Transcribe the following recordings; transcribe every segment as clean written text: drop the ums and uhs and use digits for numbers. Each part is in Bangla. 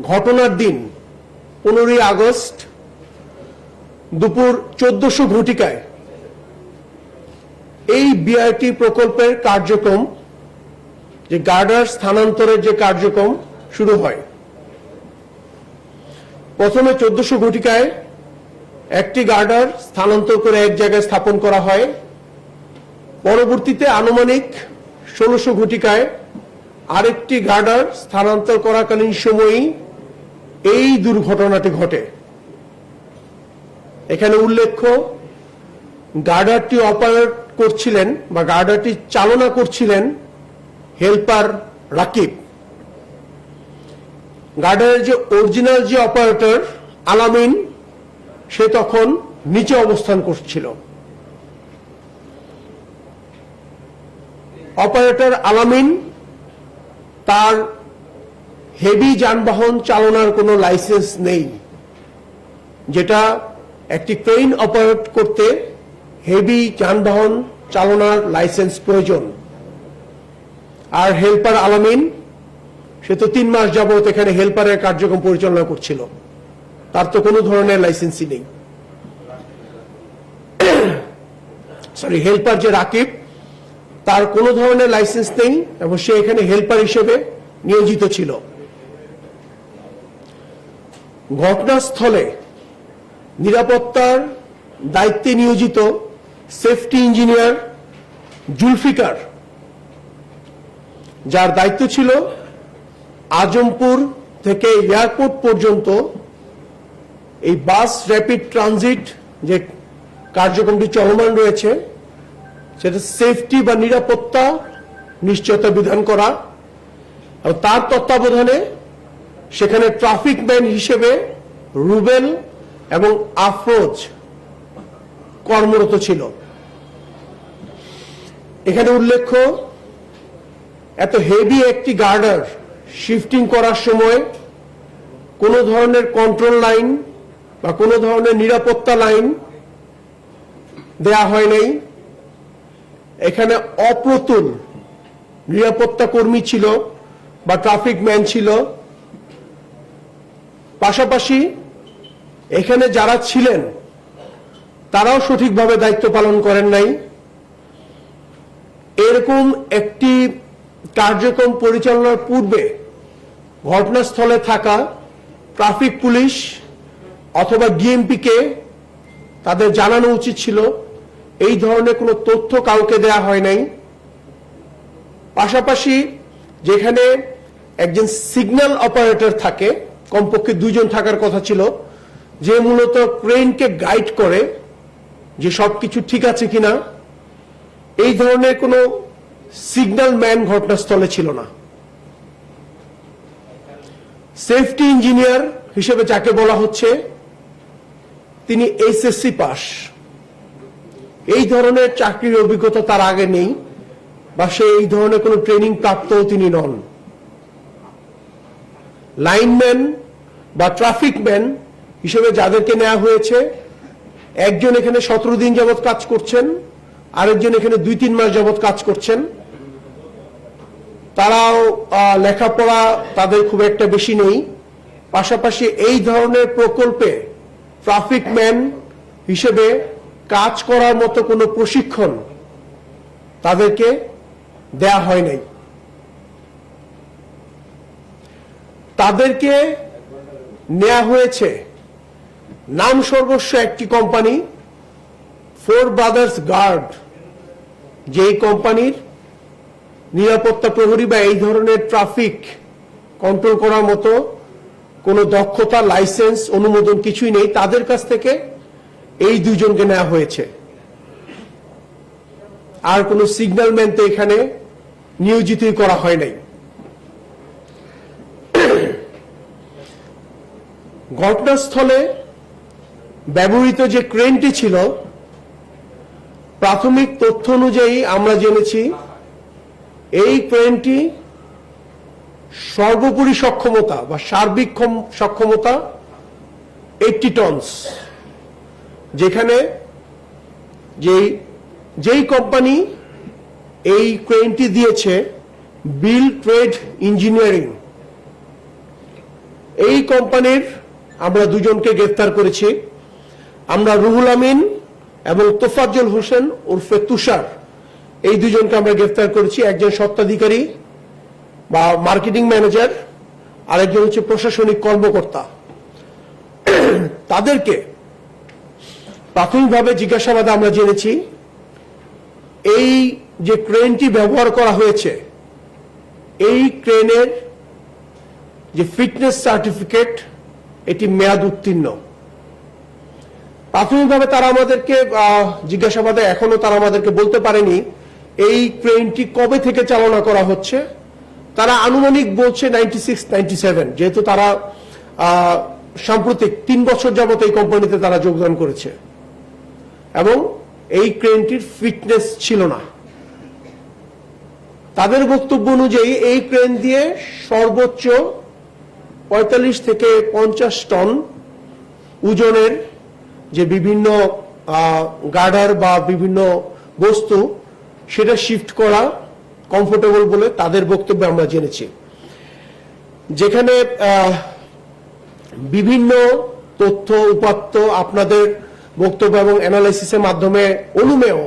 ঘটনার দিন 15ই আগস্ট দুপুর 1400 ঘটিকায় এই বিআরটি প্রকল্পের কার্যক্রম, যে গার্ডার স্থানান্তরের যে কার্যক্রম শুরু হয়। প্রথমে 1400 ঘটিকায় একটি গার্ডার স্থানান্তর করে এক জায়গায় স্থাপন করা হয়। পরবর্তীতে আনুমানিক 1600 ঘটিকায় আরেকটি গার্ডার স্থানান্তর করাকালীন সময়ই এই দুর্ঘটনাটি ঘটে। এখানে উল্লেখ্য, গার্ডারটি অপারেট করছিলেন বা গার্ডারটি চালনা করছিলেন হেল্পার রাকিব। গার্ডারের যে অরিজিনাল যে অপারেটর আলামিন, সে তখন নিচে অবস্থান করছিল। অপারেটর আলামিন তার হেভি যানবাহন চালনার কোনো লাইসেন্স নেই, যেটা একটি ক্রেন অপারেট করতে হেভি যানবাহন চালনার লাইসেন্স প্রয়োজন। আর হেল্পার আলামিন, সে তো 3 মাস যাবত এখানে হেল্পারের কার্যক্রম পরিচালনা করছিল, তার তো কোনো ধরনের লাইসেন্সই নেই। সরি, হেল্পার যে রাকিব, তার কোনো ধরনের লাইসেন্স নেই এবং সে এখানে হেল্পার হিসেবে নিয়োজিত ছিল। ঘটনাস্থলে নিরাপত্তার দায়িত্বে নিয়োজিত সেফটি ইঞ্জিনিয়ার জুলফিকার, যার দায়িত্ব ছিল আজমপুর থেকে এয়ারপোর্ট পর্যন্ত এই বাস র্যাপিড ট্রানজিট যে কার্যক্রমটি চলমান রয়েছে, সেটা সেফটি বা নিরাপত্তা নিশ্চয়তা বিধান করা। এবং তার তত্ত্বাবধানে সেখানে ট্রাফিক ম্যান হিসেবে রুবেল এবং আফরোজ কর্মরত ছিল। এখানে উল্লেখ্য, এত হেভি একটি গার্ডার শিফটিং করার সময় কোনো ধরনের কন্ট্রোল লাইন বা কোনো ধরনের নিরাপত্তা লাইন দেয়া হয় নাই। এখানে অপ্রতুল নিরাপত্তা কর্মী ছিল বা ট্রাফিক ম্যান ছিল। পাশাপাশি এখানে যারা ছিলেন তারাও সঠিকভাবে দায়িত্ব পালন করেন নাই। এরকম একটি কার্যক্রম পরিচালনার পূর্বে ঘটনাস্থলে থাকা ট্রাফিক পুলিশ অথবা ডিএমপি কে তাদের জানানো উচিত ছিল। এই ধরনের কোনো তথ্য কাউকে দেয়া হয় নাই। পাশাপাশি যেখানে একজন সিগন্যাল অপারেটর থাকে, কমপক্ষে 2 জন থাকার কথা ছিল, যে মূলত ক্রেনকে গাইড করে যে সবকিছু ঠিক আছে কিনা, এই ধরনের কোনো সিগন্যাল ম্যান ঘটনাস্থলে ছিল না। সেফটি ইঞ্জিনিয়ার হিসেবে যাকে বলা হচ্ছে, তিনি এইচএসসি পাস। এই ধরনের চাকরির অভিজ্ঞতা তার আগে নেই বা সে এই ধরনের কোনো ট্রেনিং প্রাপ্তও তিনি নন। লাইনম্যান বা ট্রাফিক ম্যান হিসেবে যাদেরকে নেওয়া হয়েছে, একজন এখানে 17 দিন যাবৎ কাজ করছেন, আরেকজন এখানে 2-3 মাস যাবৎ কাজ করছেন। তারাও লেখাপড়া তাদের খুব একটা বেশি নেই। পাশাপাশি এই ধরনের প্রকল্পে ট্রাফিক ম্যান হিসেবে কাজ করার মতো কোনো প্রশিক্ষণ তাদেরকে দেয়া হয় নাই। তাদেরকে নেওয়া হয়েছে নাম সর্বস্ব একটি কোম্পানি, 4 ব্রাদার্স গার্ড, যেই কোম্পানির নিরাপত্তা প্রহরী বা এই ধরনের ট্রাফিক কন্ট্রোল করার মতো কোনো দক্ষতা, লাইসেন্স, অনুমোদন কিছুই নেই। তাদের কাছ থেকে এই 2 জনকে নেওয়া হয়েছে। আর কোনো সিগন্যাল ম্যান তো এখানে নিয়োজিতই করা হয় নাই। ঘটনাস্থলে ব্যবহৃত যে ক্রেনটি ছিল, প্রাথমিক তথ্য অনুযায়ী আমরা জেনেছি এই ক্রেনটি সর্বোপরি সক্ষমতা বা সার্বিক সক্ষমতা 80 টনস, যেখানে যেই কোম্পানি এই ক্রেনটি দিয়েছে, বিল ট্রেড ইঞ্জিনিয়ারিং, এই কোম্পানির আমরা দুজনকে গ্রেফতার করেছি। আমরা রুহুল আমিন এবং তোফাজ্জল হোসেন উর্ফে তুষার, এই দুজনকে আমরা গ্রেফতার করেছি। একজন স্বত্বাধিকারী বা মার্কেটিং ম্যানেজার, আরেকজন হচ্ছে প্রশাসনিক কর্মকর্তা। তাদেরকে প্রাথমিকভাবে জিজ্ঞাসাবাদে আমরা জেনেছি এই যে ক্রেনটি ব্যবহার করা হয়েছে, এই ক্রেনের যে ফিটনেস সার্টিফিকেট, এটি মেয়াদ উত্তীর্ণ। প্রাথমিকভাবে তারা আমাদেরকে জিজ্ঞাসাবাদে এখনো তারা আমাদেরকে বলতে পারেনি এই ক্রেনটি কবে থেকে চালনা করা হচ্ছে। তারা আনুমানিক বলছে 96-97, যেহেতু তারা সাম্প্রতিক 3 বছর যাবত এই কোম্পানিতে তারা যোগদান করেছে এবং এই ক্রেনটির ফিটনেস ছিল না। তাদের বক্তব্য অনুযায়ী এই ক্রেন দিয়ে সর্বোচ্চ 45 থেকে 50 টন ওজনের যে বিভিন্ন গার্ডার বা বিভিন্ন বস্তু, সেটা শিফট করা কমফোর্টেবল বলে তাদের বক্তব্যে আমরা জেনেছি। যেখানে বিভিন্ন তথ্য উপাত্ত আপনাদের বক্তব্য এবং অ্যানালাইসিসের মাধ্যমে অনুমেয়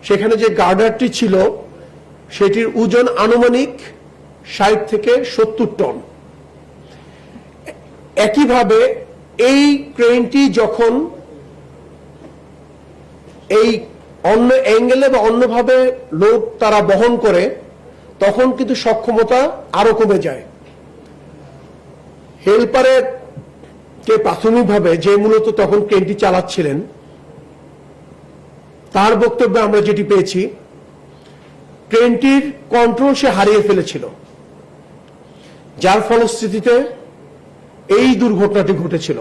সেখানে যে গার্ডারটি ছিল সেটির ওজন আনুমানিক 60 থেকে 70 টন। একইভাবে এই ক্রেনটি যখন এই অন্য অ্যাঙ্গেলে বা অন্যভাবে লোড তারা বহন করে তখন কিন্তু সক্ষমতা আরো কমে যায়। হেল্পারের কে প্রাথমিকভাবে যে মূলত তখন ক্রেনটি চালাচ্ছিলেন তার বক্তব্যে আমরা যেটি পেয়েছি, ক্রেনটির কন্ট্রোল সে হারিয়ে ফেলেছিল, যার ফলশ্রুতিতে এই দুর্ঘটনাটি ঘটেছিল।